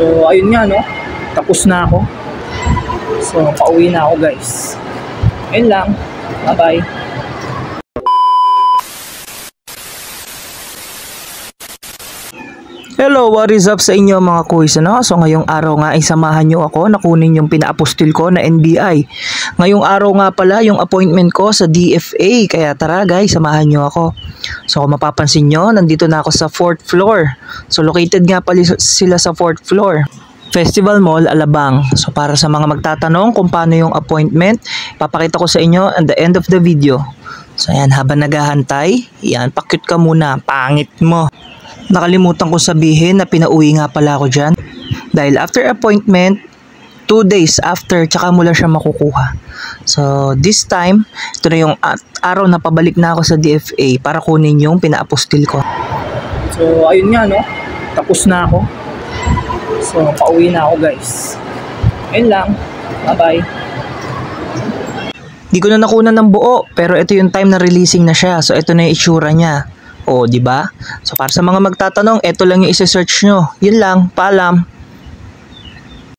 So ayun nga no, tapos na ako. So pauwi na ako guys. Ayun lang. Bye bye. Hello, what is up sa inyo mga kuys, ano? So ngayong araw nga ay samahan nyo ako na kunin yung pinaapostil ko na NBI. Ngayong araw nga pala yung appointment ko sa DFA, kaya tara guys, samahan nyo ako. So kung mapapansin nyo, nandito na ako sa 4th floor. So located nga pala sila sa 4th floor. Festival Mall, Alabang. So para sa mga magtatanong kung paano yung appointment, papakita ko sa inyo at the end of the video. So ayan, habang naghahantay, yan, pakyut ka muna, pangit mo. Nakalimutan ko sabihin na pinauwi nga pala ako dyan. Dahil after appointment, 2 days after, tsaka mo lang siya makukuha. So this time, ito na yung araw na pabalik na ako sa DFA para kunin yung pinaapostil ko. So ayun nga no, tapos na ako. So pauwi na ako guys. Ayun lang. Bye bye. Di ko na nakunan ng buo, pero ito yung time na releasing na siya. So ito na yung itsura niya. O, di ba? So para sa mga magtatanong, ito lang yung i-search nyo. Yun lang, paalam.